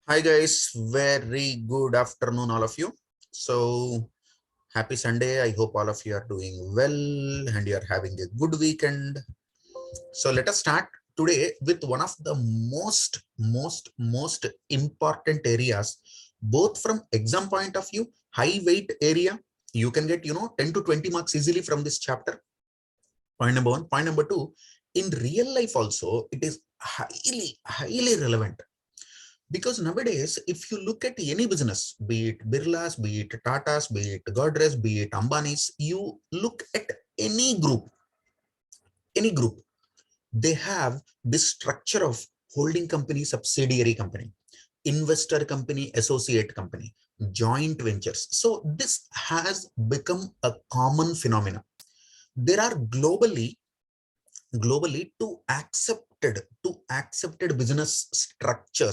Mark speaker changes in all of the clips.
Speaker 1: Hi guys, very good afternoon all of you. So happy Sunday. I hope all of you are doing well and you are having a good weekend. So let us start today with one of the most important areas, both from exam point of view, high weight area. You can get 10 to 20 marks easily from this chapter. Point number one. Point number two, in real life also it is highly relevant. Because nowadays, if you look at any business, be it Birlas, be it Tatas, be it Godrej, be it Ambani's, you look at any group, they have this structure of holding company, subsidiary company, investor company, associate company, joint ventures. So this has become a common phenomenon. There are globally two accepted business structure.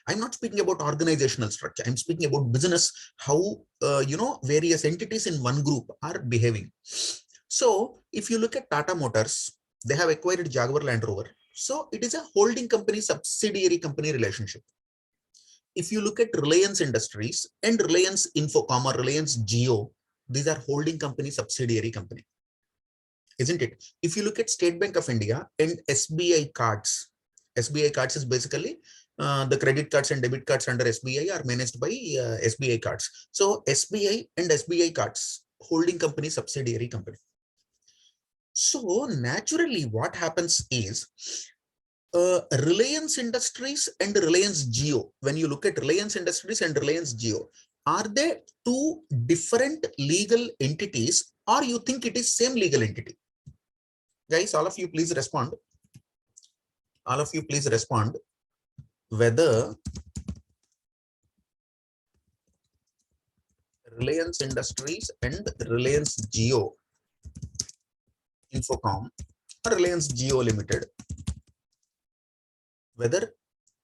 Speaker 1: I'm not speaking about organizational structure. I'm speaking about business, how various entities in one group are behaving. So if you look at Tata Motors, they have acquired Jaguar Land Rover. So it is a holding company subsidiary company relationship. If you look at Reliance Industries and Reliance Infocom or Reliance Jio, these are holding company subsidiary company, isn't it? If you look at State Bank of India and SBI cards, SBI cards is basically the credit cards and debit cards under SBI are managed by SBI cards. So SBI and SBI cards, holding company, subsidiary company. So naturally what happens is Reliance Industries and Reliance Jio, when you look at Reliance Industries and Reliance Jio, are they two different legal entities or you think it is same legal entity? Guys, all of you please respond. All of you please respond whether Reliance Industries and Reliance Jio Infocom or Reliance Jio Limited, whether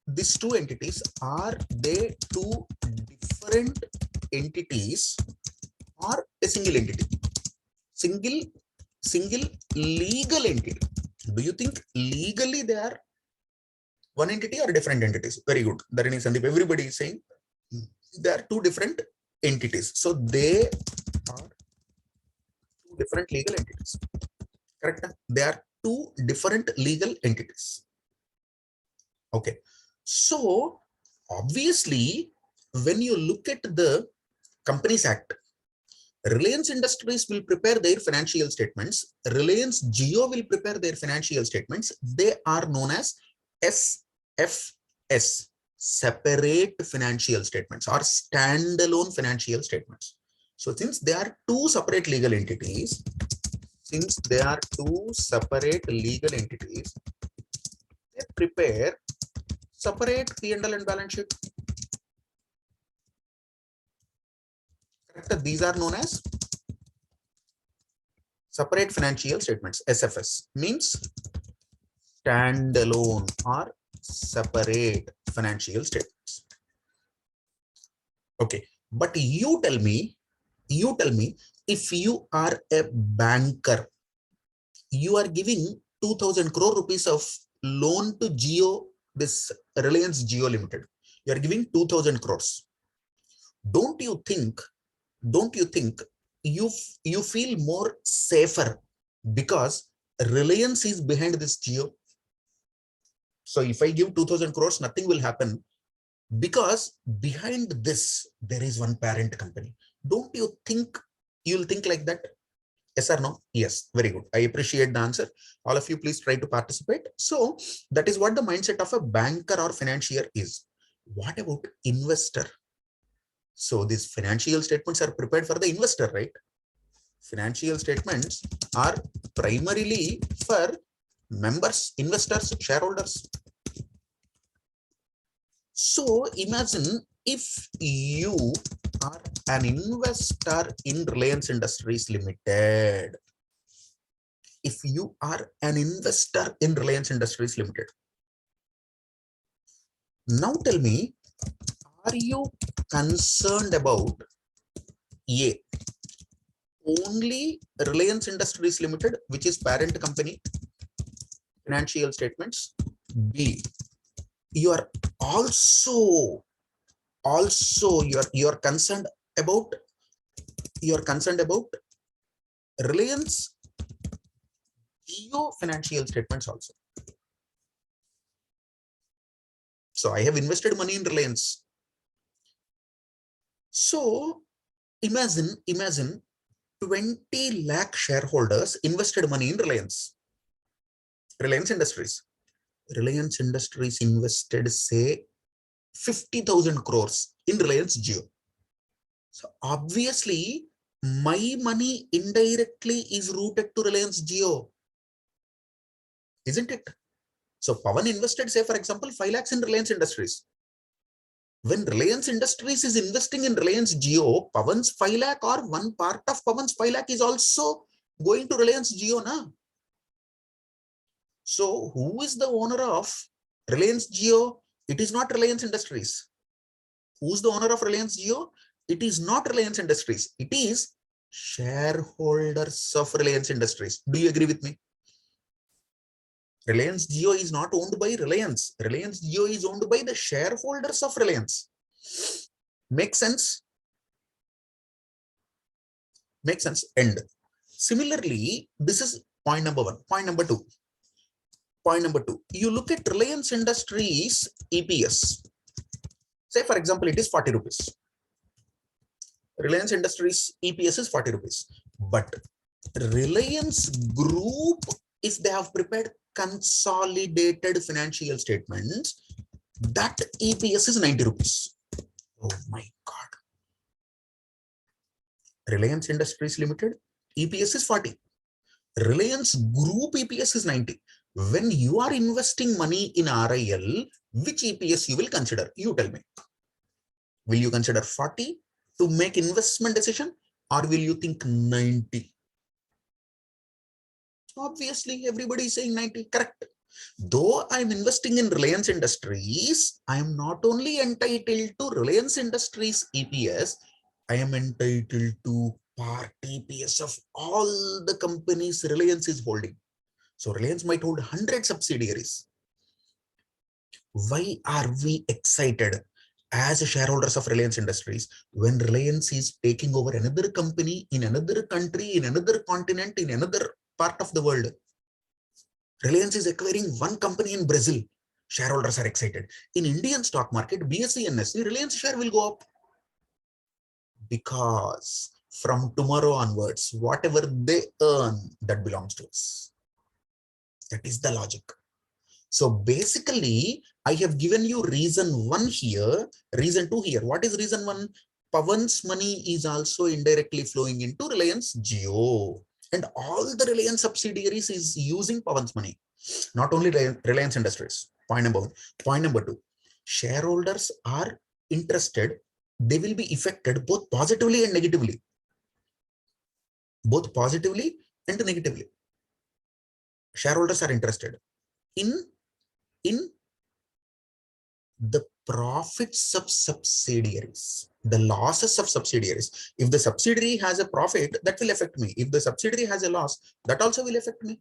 Speaker 1: these two entities, are they two different entities or a single entity? Single legal entity. Do you think legally they are one entity or different entities? Very good. Dharini, Sandeep, everybody is saying they are two different entities. So they are two different legal entities. Correct? They are two different legal entities. Okay. So obviously, when you look at the Companies Act, Reliance Industries will prepare their financial statements. Reliance Jio will prepare their financial statements. They are known as SFS, separate financial statements or standalone financial statements. So since they are two separate legal entities, they prepare separate P&L and balance sheet. Correct? These are known as separate financial statements. SFS means standalone or separate financial statements. Okay, but you tell me, if you are a banker, you are giving 2,000 crore rupees of loan to Jio, this Reliance Jio Limited. You are giving 2,000 crores. Don't you think you feel more safer because Reliance is behind this Jio? So if I give 2,000 crores, nothing will happen because behind this, there is one parent company. Don't you think you'll think like that? Yes or no? Yes, very good. I appreciate the answer. All of you, please try to participate. So that is what the mindset of a banker or financier is. What about investor? So these financial statements are prepared for the investor, right? Financial statements are primarily for members, investors, shareholders. So imagine if you are an investor in Reliance Industries Limited. If you are an investor in Reliance Industries Limited. Now tell me, are you concerned about A, only Reliance Industries Limited, which is parent company, financial statements, B, you are also you're concerned about Reliance Jio financial statements also. So I have invested money in Reliance. So imagine 20 lakh shareholders invested money in Reliance Industries. Reliance Industries invested, say, 50,000 crores in Reliance Jio. So obviously, my money indirectly is routed to Reliance Jio, isn't it? So Pavan invested, say, for example, 5 lakhs in Reliance Industries. When Reliance Industries is investing in Reliance Jio, Pavan's 5 lakh or one part of Pavan's 5 lakh is also going to Reliance Jio, na? So who is the owner of Reliance Jio? It is not Reliance Industries. Who's the owner of Reliance Jio? It is not Reliance Industries. It is shareholders of Reliance Industries. Do you agree with me? Reliance Jio is not owned by Reliance. Reliance Jio is owned by the shareholders of Reliance. Makes sense? Makes sense. And similarly, this is point number one. Point number two. You look at Reliance Industries EPS. Say, for example, it is 40 rupees. Reliance Industries EPS is 40 rupees. But Reliance Group, if they have prepared consolidated financial statements, that EPS is 90 rupees. Oh my God. Reliance Industries Limited, EPS is 40. Reliance Group EPS is 90. When you are investing money in RIL, which EPS you will consider? You tell me. Will you consider 40 to make investment decision, or will you think 90? Obviously, everybody is saying 90, correct. Though I'm investing in Reliance Industries, I am not only entitled to Reliance Industries EPS, I am entitled to part EPS of all the companies Reliance is holding. So Reliance might hold 100 subsidiaries. Why are we excited as shareholders of Reliance Industries when Reliance is taking over another company in another country, in another continent, in another part of the world? Reliance is acquiring one company in Brazil. Shareholders are excited. In Indian stock market, BSE and NSE, Reliance share will go up. Because from tomorrow onwards, whatever they earn, that belongs to us. That is the logic. So basically, I have given you reason one here, reason two here. What is reason one? Pavan's money is also indirectly flowing into Reliance Jio. And all the Reliance subsidiaries is using Pavan's money. Not only Reliance Industries. Point number one. Point number two. Shareholders are interested. They will be affected both positively and negatively. Both positively and negatively. Shareholders are interested in the profits of subsidiaries, the losses of subsidiaries. If the subsidiary has a profit, that will affect me. If the subsidiary has a loss, that also will affect me.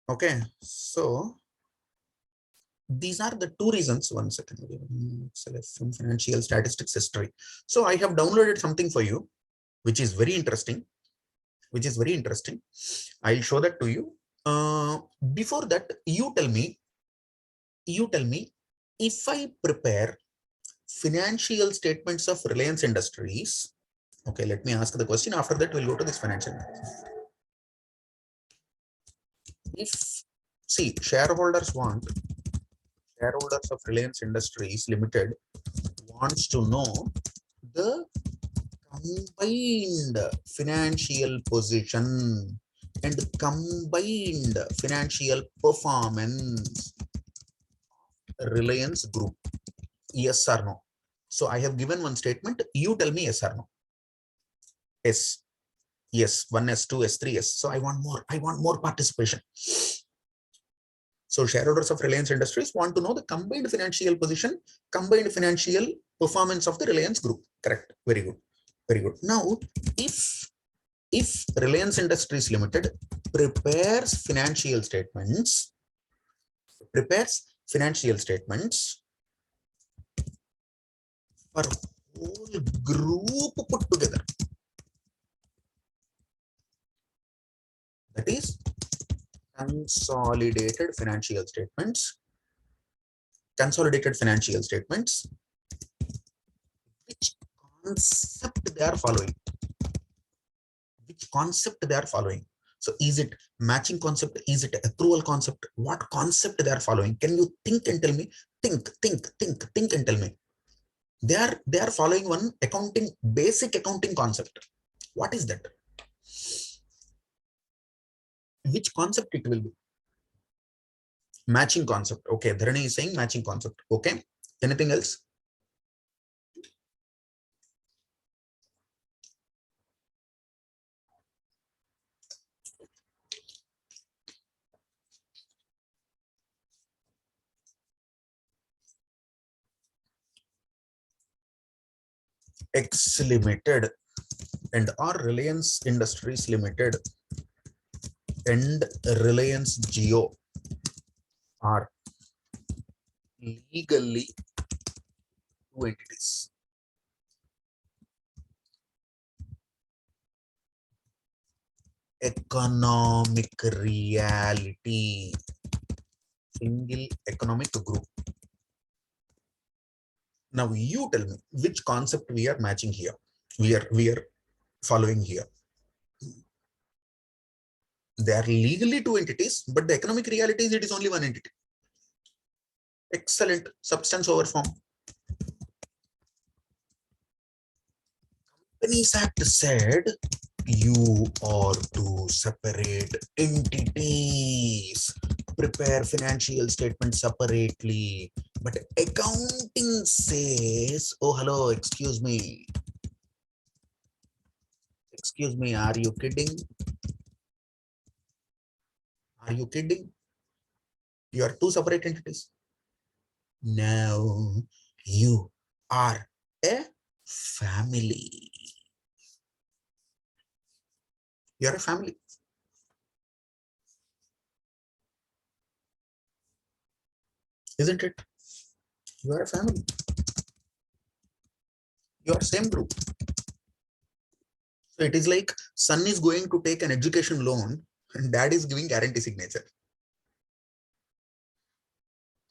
Speaker 1: Okay, so these are the two reasons. One second, from financial statistics history. So I have downloaded something for you, which is very interesting. I'll show that to you. Before that, you tell me, if I prepare financial statements of Reliance Industries. Okay, let me ask the question. After that, we'll go to this financial. If, see, shareholders of Reliance Industries Limited wants to know the combined financial position and combined financial performance Reliance Group. Yes or no? So I have given one statement. You tell me yes or no. Yes. Yes. 1S, 2S, 3S. So I want more. I want more participation. So shareholders of Reliance Industries want to know the combined financial position, combined financial performance of the Reliance Group. Correct. Very good. Very good. Now, if Reliance Industries Limited prepares financial statements prepares financial statements for whole group put together. That is consolidated financial statements. Consolidated financial statements. Which concept they are following? Which concept they are following? So is it matching concept? Is it accrual concept? What concept they are following? Can you think and tell me? Think and tell me. They are following one basic accounting concept. What is that? Which concept it will be? Matching concept. Okay, Dharani is saying matching concept. Okay, anything else? X Limited and or Reliance Industries Limited and Reliance Jio are legally two entities. Economic reality, single economic group. Now you tell me which concept we are matching here. We are following here. They are legally two entities, but the economic reality is it is only one entity. Excellent. Substance over form. Companies Act said you are to separate entities, prepare financial statements separately. But accounting says, oh, hello, excuse me. Excuse me, are you kidding? Are you kidding? You are two separate entities. Now you are a family. You are a family. Isn't it? You are a family. You are same group. So it is like son is going to take an education loan and dad is giving guarantee signature.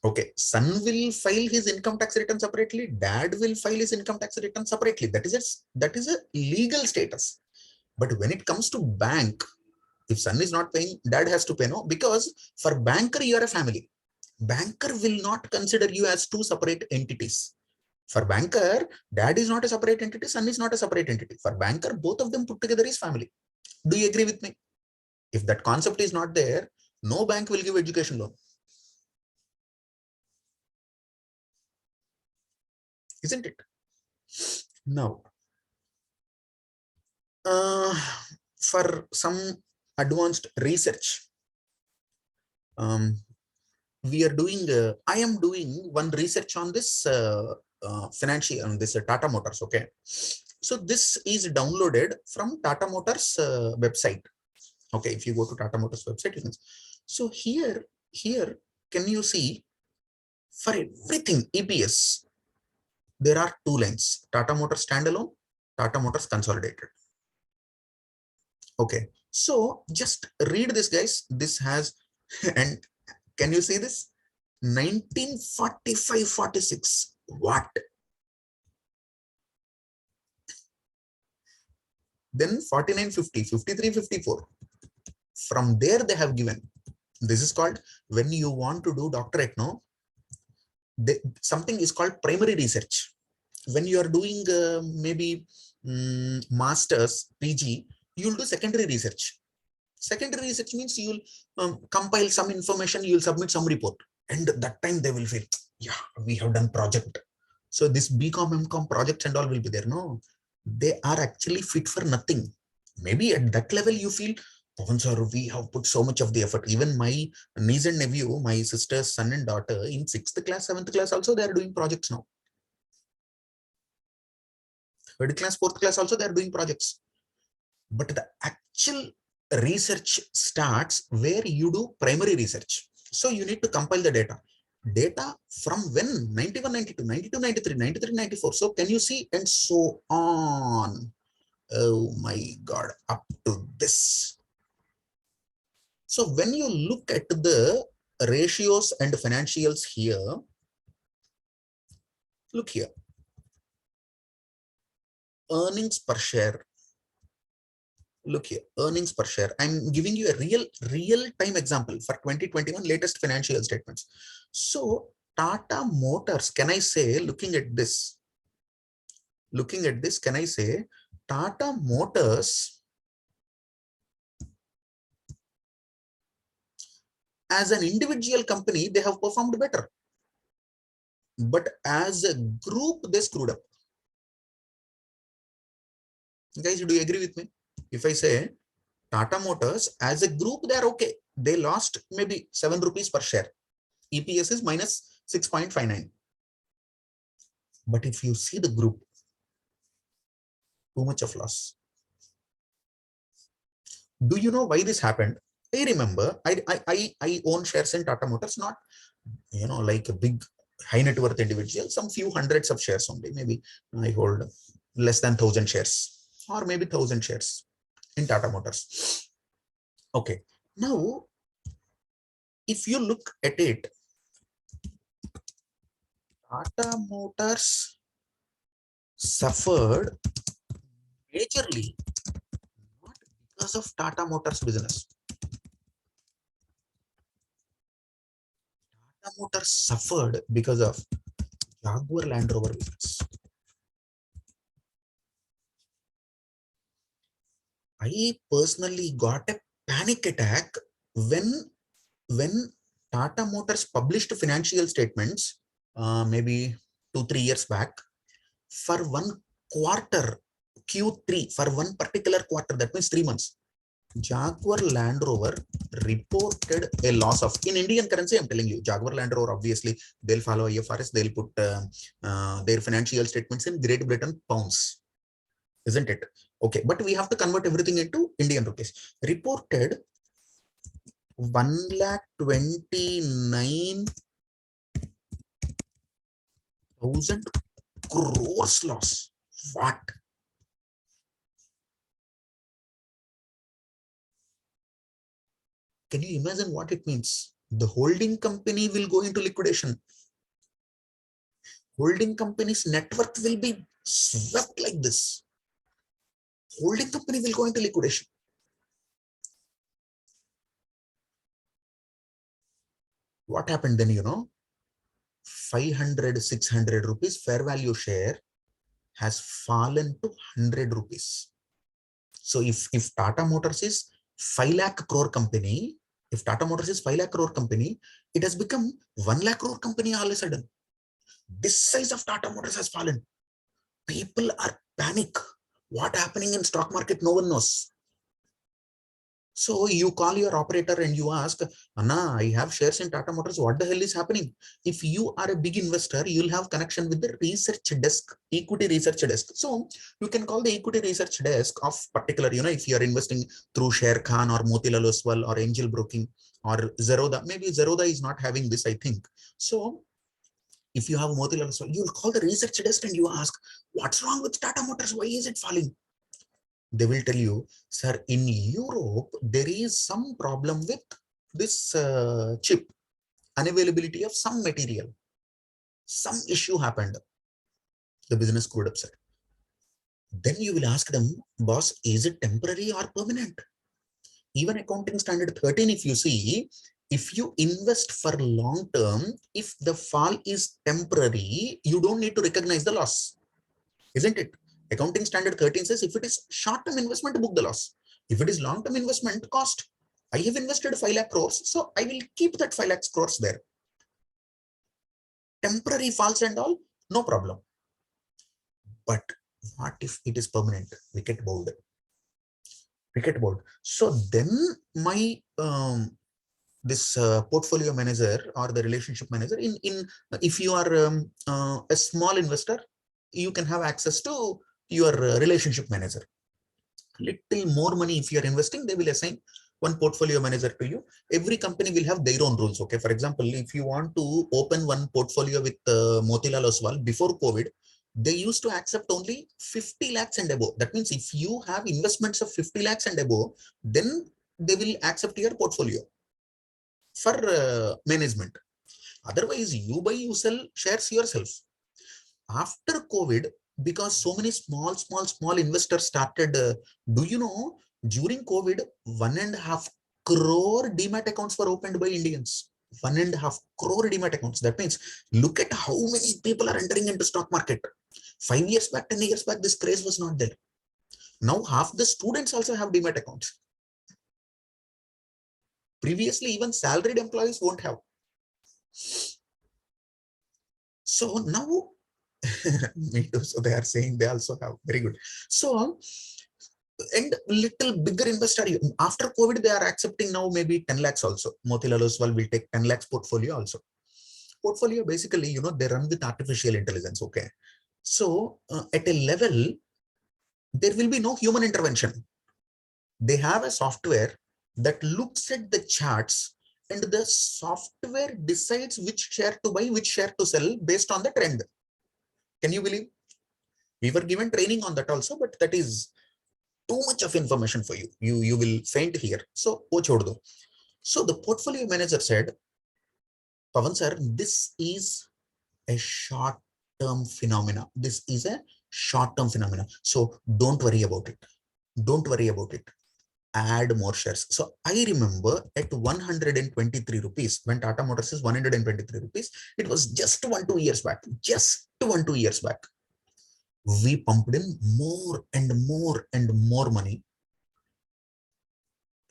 Speaker 1: Okay, son will file his income tax return separately, dad will file his income tax return separately. That is a legal status. But when it comes to bank, if son is not paying, dad has to pay, no? Because for banker, you are a family. Banker will not consider you as two separate entities. For banker, dad is not a separate entity, son is not a separate entity. For banker, both of them put together is family. Do you agree with me? If that concept is not there, no bank will give education loan. Isn't it? Now, for some advanced research, we are doing, I am doing one research on this financial, on this Tata Motors. Okay. So this is downloaded from Tata Motors website. Okay. If you go to Tata Motors website, you can see. So here, can you see for everything EPS, there are two lines, Tata Motors Standalone, Tata Motors Consolidated. Okay. So just read this, guys. This has, and can you see this? 1945-46. What? Then 49-50, 53-54. From there they have given. This is called, when you want to do doctorate, no? Something is called primary research. When you are doing maybe masters, PG, you'll do secondary research. Secondary research means you'll compile some information, you'll submit some report. And that time they will feel, yeah, we have done project. So this BCom, MCom projects and all will be there. No, they are actually fit for nothing. Maybe at that level you feel, Pavan sir, we have put so much of the effort. Even my niece and nephew, my sister's son and daughter in 6th class, 7th class also, they are doing projects now. 3rd class, 4th class also, they are doing projects. But the actual research starts where you do primary research. So you need to compile the data. Data from when? 91, 92, 92, 93, 93, 94. So can you see? And so on. Oh my God, up to this. So when you look at the ratios and financials here, look here. Earnings per share. Look here, earnings per share. I'm giving you a real time example for 2021 latest financial statements. So Tata Motors, can I say, looking at this, can I say Tata Motors as an individual company, they have performed better. But as a group, they screwed up. Guys, do you agree with me? If I say Tata Motors as a group, they are okay. They lost maybe 7 rupees per share. EPS is minus 6.59. But if you see the group, too much of loss. Do you know why this happened? I remember I own shares in Tata Motors, not like a big high net worth individual, some few hundreds of shares only. Maybe I hold less than 1,000 shares or maybe 1,000 shares in Tata Motors. Okay, now if you look at it, Tata Motors suffered majorly not because of Tata Motors business. Tata Motors suffered because of Jaguar Land Rover business. I personally got a panic attack when Tata Motors published financial statements, maybe 2-3 years back, for one quarter, Q3, for one particular quarter, that means 3 months. Jaguar Land Rover reported a loss of, in Indian currency, I'm telling you, Jaguar Land Rover, obviously, they'll follow IFRS, they'll put their financial statements in Great Britain pounds, isn't it? Okay, but we have to convert everything into Indian rupees. Reported 1,29,000 crores loss. What? Can you imagine what it means? The holding company will go into liquidation. Holding company's net worth will be swept like this. Holding company will go into liquidation. What happened then, 500, 600 rupees fair value share has fallen to 100 rupees. So if Tata Motors is 5 lakh crore company, if Tata Motors is 5 lakh crore company, it has become 1 lakh crore company all of a sudden. This size of Tata Motors has fallen. People are panic. What happening in stock market? No one knows. So you call your operator and you ask, Anna, I have shares in Tata Motors. What the hell is happening? If you are a big investor, you'll have connection with the research desk, equity research desk. So you can call the equity research desk of particular, if you are investing through Sharekhan or Motilal Oswal or Angel Broking or Zerodha. Maybe Zerodha is not having this, I think. So if you have Motilal Oswal, you'll call the research desk and you ask, what's wrong with Tata Motors? Why is it falling? They will tell you, sir, in Europe, there is some problem with this chip, unavailability of some material. Some issue happened. The business screwed up, sir. Then you will ask them, boss, is it temporary or permanent? Even accounting standard 13, if you see, if you invest for long term, if the fall is temporary, you don't need to recognize the loss, isn't it? Accounting standard 13 says if it is short-term investment, book the loss. If it is long-term investment, cost. I have invested 5 lakh crores, so I will keep that 5 lakh crores there. Temporary falls and all, no problem. But what if it is permanent? Wicket board. Wicket board. So then my this portfolio manager or the relationship manager, if you are a small investor, you can have access to your relationship manager. Little more money if you are investing, they will assign one portfolio manager to you. Every company will have their own rules. Okay. For example, if you want to open one portfolio with Motilal Oswal before COVID, they used to accept only 50 lakhs and above. That means if you have investments of 50 lakhs and above, then they will accept your portfolio for management. Otherwise, you buy, you sell shares yourself. After COVID, because so many small investors started, do you know, during COVID, 1.5 crore demat accounts were opened by Indians. 1.5 crore demat accounts. That means, look at how many people are entering into stock market. 5 years back, 10 years back, this craze was not there. Now half the students also have demat accounts. Previously, even salaried employees won't have. So now, me too. So they are saying they also have. Very good. So, and little bigger investor, after COVID, they are accepting now maybe 10 lakhs also. Motilal Oswal will take 10 lakhs portfolio also. Portfolio basically, they run with artificial intelligence. Okay. So at a level, there will be no human intervention. They have a software that looks at the charts, and the software decides which share to buy, which share to sell based on the trend. Can you believe? We were given training on that also, but that is too much of information for you. You will faint here. So, so the portfolio manager said, Pavan sir, this is a short-term phenomena. This is a short-term phenomena. So don't worry about it. Don't worry about it. Add more shares. So I remember at 123 rupees, when Tata Motors is 123 rupees, it was just 1-2 years back. Just 1-2 years back. We pumped in more and more and more money.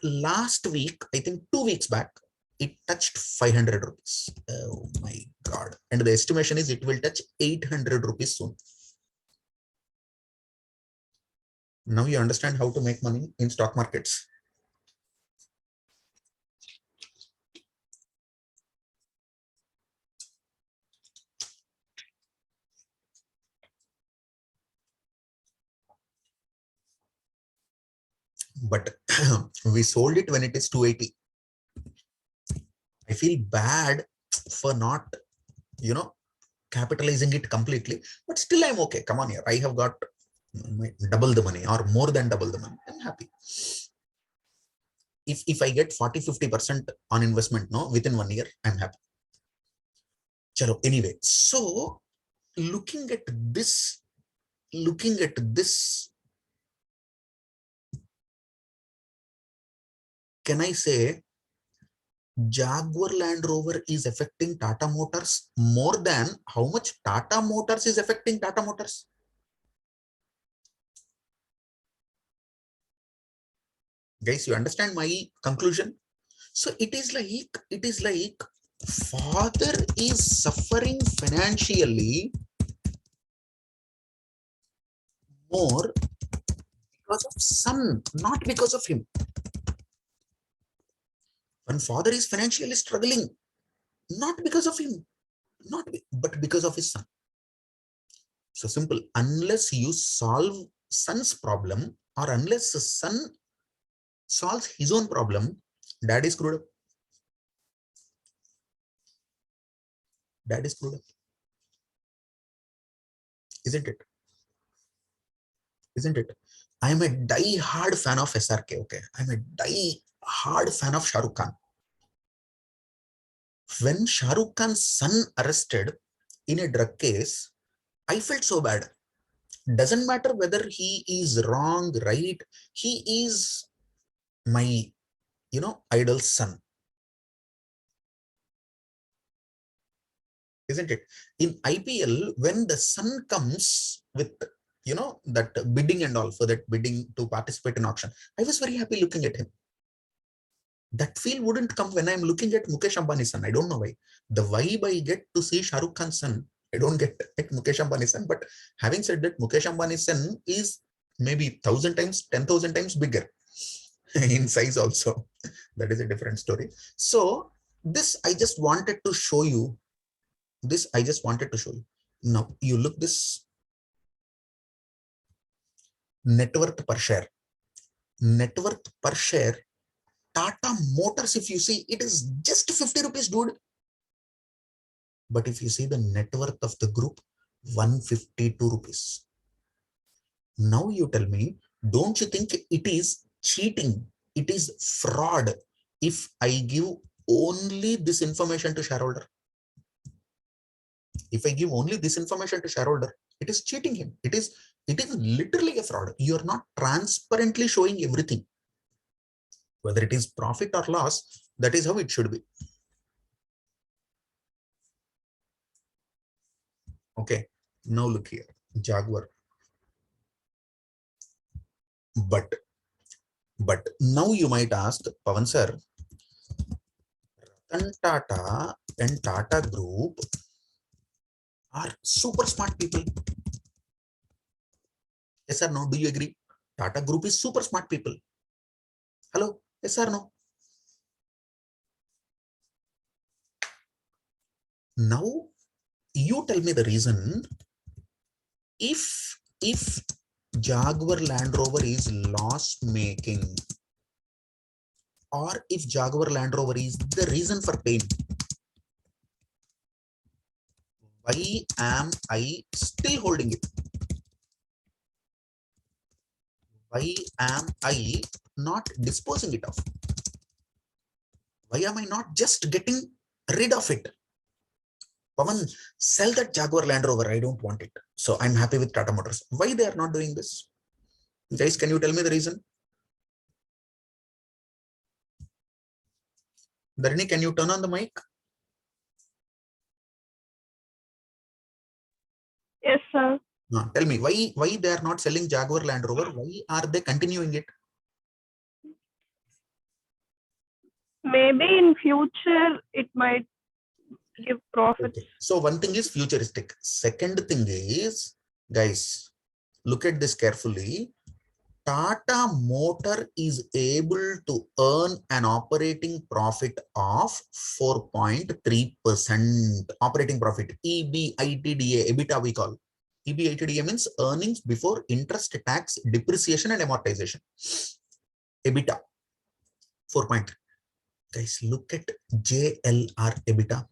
Speaker 1: Last week, I think 2 weeks back, it touched 500 rupees. Oh my God. And the estimation is it will touch 800 rupees soon. Now you understand how to make money in stock markets. But we sold it when it is 280. I feel bad for not, capitalizing it completely, but still I'm okay. Come on here. I have got double the money or more than double the money. I'm happy. If I get 40-50% on investment, no, within 1 year, I'm happy. Chalo, anyway, so looking at this, can I say Jaguar Land Rover is affecting Tata Motors more than how much Tata Motors is affecting Tata Motors? Guys, you understand my conclusion? So it is like father is suffering financially more because of son, not because of him. When father is financially struggling, not because of him, but because of his son. So simple. Unless you solve son's problem, or unless the son solves his own problem, dad is screwed up. Dad is screwed up. Isn't it? Isn't it? I'm a die-hard fan of SRK. Okay. I'm a die-hard fan of Shah Rukh Khan. When Shah Rukh Khan's son arrested in a drug case, I felt so bad. Doesn't matter whether he is wrong, right? He is my, idol's son. Isn't it? In IPL, when the son comes with, that bidding and all, for that bidding to participate in auction, I was very happy looking at him. That feel wouldn't come when I'm looking at Mukesh Ambani's son. I don't know why. The vibe I get to see Shah Rukh Khan's son, I don't get at Mukesh Ambani's son. But having said that, Mukesh Ambani's son is maybe 1,000 times, 10,000 times bigger in size also. That is a different story. So this I just wanted to show you. Now you look this net worth per share. Net worth per share Tata Motors, if you see, it is just 50 rupees, dude. But if you see the net worth of the group, 152 rupees. Now you tell me, don't you think it is cheating? It is fraud if I give only this information to shareholder. If I give only this information to shareholder, it is cheating him. It is literally a fraud. You are not transparently showing everything. Whether it is profit or loss, that is how it should be. Okay, now look here, Jaguar. But now you might ask, Pavan sir, Ratan Tata and Tata Group are super smart people. Yes or no? Do you agree? Tata Group is super smart people. Hello? Yes or no? Now you tell me the reason. If Jaguar Land Rover is loss making, or if Jaguar Land Rover is the reason for pain, why am I still holding it? Why am I not disposing it off? Why am I not just getting rid of it? Pavan, sell that Jaguar Land Rover. I don't want it. So I'm happy with Tata Motors. Why they are not doing this? Guys, can you tell me the reason? Dharini, can you turn on the mic?
Speaker 2: Yes, sir.
Speaker 1: Tell me, why they are not selling Jaguar Land Rover? Why are they continuing it?
Speaker 2: Maybe in future it might give profits.
Speaker 1: Okay. So one thing is futuristic. Second thing is, guys, look at this carefully. Tata Motor is able to earn an operating profit of 4.3%. Operating profit, EBITDA, EBITDA we call. EBITDA means earnings before interest, tax, depreciation and amortization. EBITDA, 4.3. Guys, look at JLR EBITDA.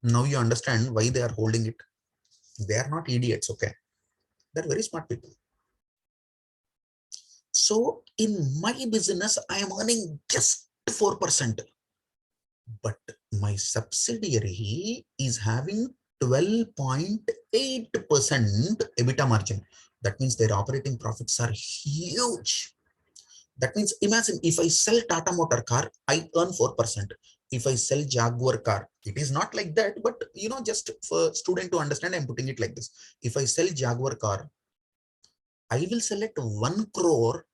Speaker 1: Now you understand why they are holding it. They are not idiots, okay? They're very smart people. So in my business, I am earning just 4%. But my subsidiary is having 12.8% EBITDA margin. That means their operating profits are huge. That means imagine if I sell Tata Motor car, I earn 4%. If I sell Jaguar car, it is not like that, but just for student to understand, I'm putting it like this. If I sell Jaguar car, I will sell at 1 crore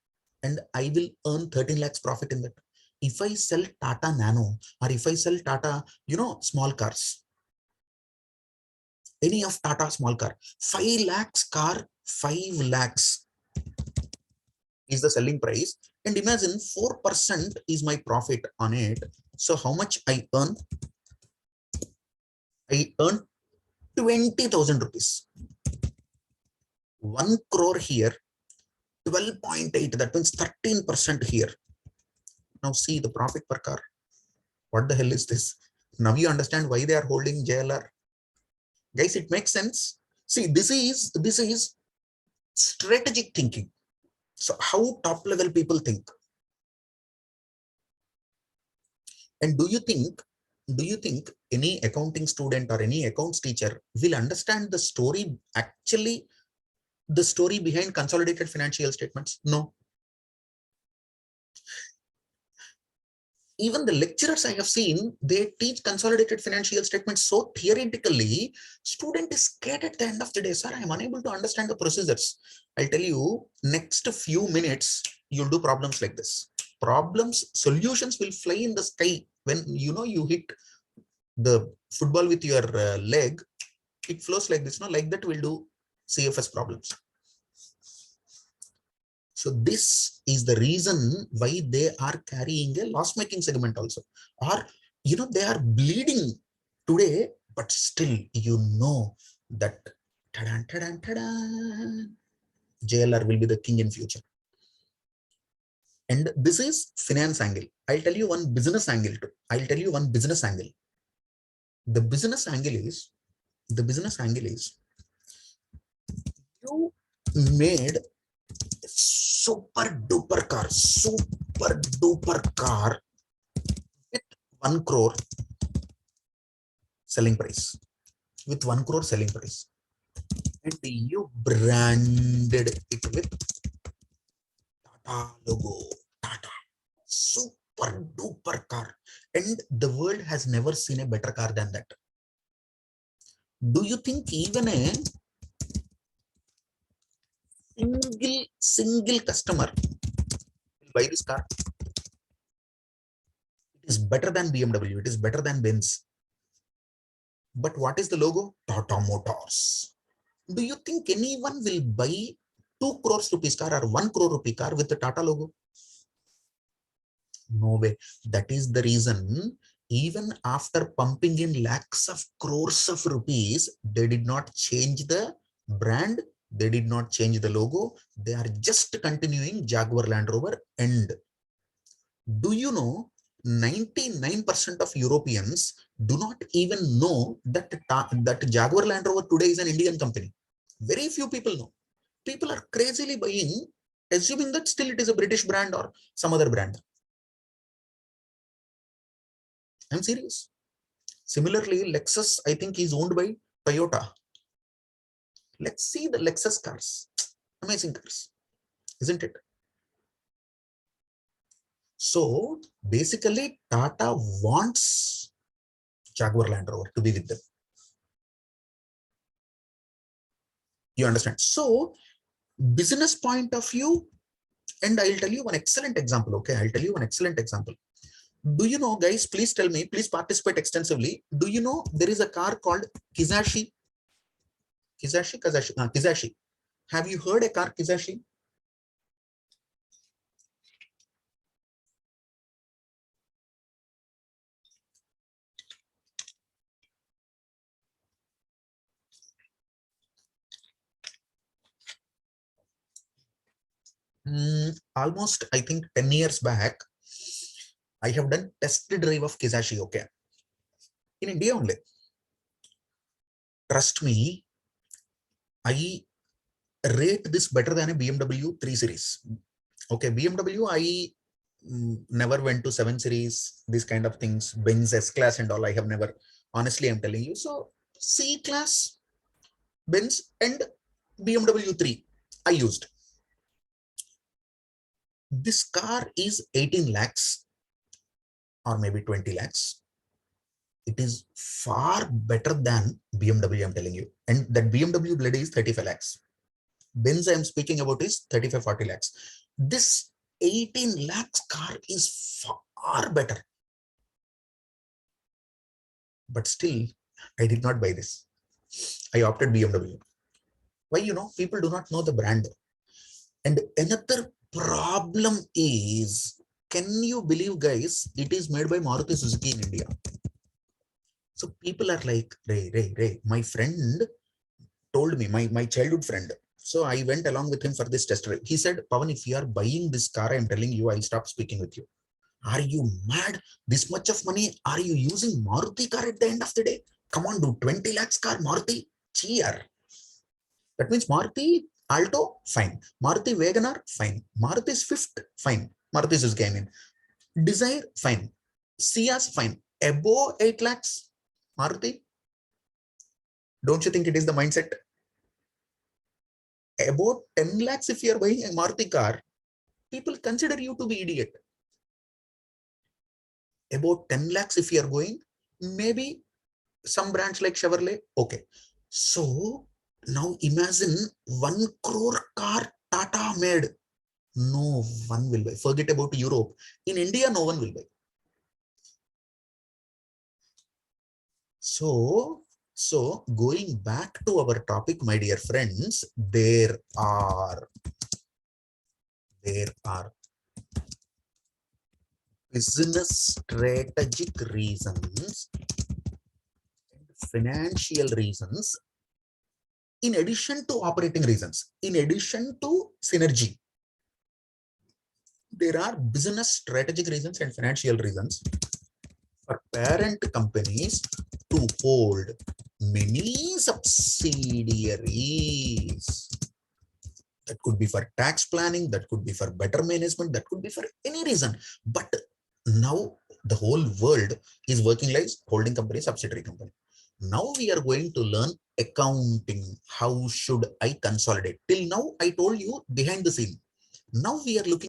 Speaker 1: and I will earn 13 lakhs profit in that. If I sell Tata Nano or if I sell Tata, small cars, any of Tata small car, 5 lakhs car, 5 lakhs is the selling price. And imagine 4% is my profit on it. So how much I earn? I earn 20,000 rupees. 1 crore here, 12.8, that means 13% here. Now see the profit per car. What the hell is this? Now you understand why they are holding JLR. Guys, it makes sense. See, this is strategic thinking. So how top level people think? And do you think any accounting student or any accounts teacher will understand the story, actually the story behind consolidated financial statements? No. Even the lecturers I have seen, they teach consolidated financial statements so theoretically, student is scared at the end of the day. Sir, I am unable to understand the procedures. I'll tell you, next few minutes, you'll do problems like this. Solutions will fly in the sky when you hit the football with your leg. It flows like this, like that we'll do CFS problems. So this is the reason why they are carrying a loss-making segment also. Or, they are bleeding today, but still, that, tadan, tadan, tadan, JLR will be the king in future. And this is finance angle. I'll tell you one business angle too. I'll tell you one business angle. The business angle is you made super duper car with 1 crore selling price. With 1 crore selling price. And you branded it with Tata logo. Tata. Super duper car. And the world has never seen a better car than that. Do you think even a single customer will buy this car? It is better than BMW. It is better than Benz. But what is the logo? Tata Motors. Do you think anyone will buy 2 crores rupees car or 1 crore rupee car with the Tata logo? No way. That is the reason, even after pumping in lakhs of crores of rupees, they did not change the brand. They did not change the logo. They are just continuing Jaguar Land Rover. And do you know, 99% of Europeans do not even know that Jaguar Land Rover today is an Indian company. Very few people know. People are crazily buying, assuming that still it is a British brand or some other brand. I'm serious. Similarly, Lexus, I think, is owned by Toyota. Let's see the Lexus cars. Amazing cars, isn't it? So basically, Tata wants Jaguar Land Rover to be with them. You understand? So, business point of view, and I'll tell you one excellent example. Okay, I'll tell you one excellent example. Do you know, guys? Please tell me. Please participate extensively. Do you know there is a car called Kizashi? Kizashi. Have you heard a car Kizashi? Almost, I think 10 years back, I have done test drive of Kizashi, okay, in India only. Trust me, I rate this better than a BMW 3 Series. Okay, BMW, I never went to 7 Series, these kind of things, Benz S-Class and all, I have never, honestly, I'm telling you. So, C-Class, Benz and BMW 3, I used. This car is 18 lakhs or maybe 20 lakhs. It is far better than BMW, I'm telling you. And that BMW blade is 35 lakhs. Benz I'm speaking about is 35, 40 lakhs. This 18 lakhs car is far better. But still, I did not buy this. I opted BMW. Why? You know, people do not know the brand. And another problem is, can you believe, guys, it is made by Maruti Suzuki in India. So people are like, Ray, my friend told me, my childhood friend. So I went along with him for this test drive. He said, Pavan, if you are buying this car, I'm telling you, I'll stop speaking with you. Are you mad? This much of money? Are you using Maruti car at the end of the day? Come on, do 20 lakhs car, Maruti? Cheer. That means Maruti Alto, fine. Maruti Wagoner, fine. Maruti Swift, fine. Maruti Suzuki, I mean. Desire, fine. Ciaz, fine. Above 8 lakhs, Maruti? Don't you think it is the mindset? About 10 lakhs, if you are buying a Maruti car, people consider you to be idiot. About 10 lakhs, if you are going, maybe some brands like Chevrolet, okay. So now imagine 1 crore car Tata made. No one will buy. Forget about Europe. In India, no one will buy. So going back to our topic, my dear friends, there are business strategic reasons, financial reasons in addition to operating reasons, in addition to synergy, there are business strategic reasons and financial reasons for parent companies to hold many subsidiaries. That could be for tax planning, that could be for better management, that could be for any reason. But now the whole world is working like holding company, subsidiary company. Now we are going to learn accounting. How should I consolidate? Till now, I told you behind the scene. Now we are looking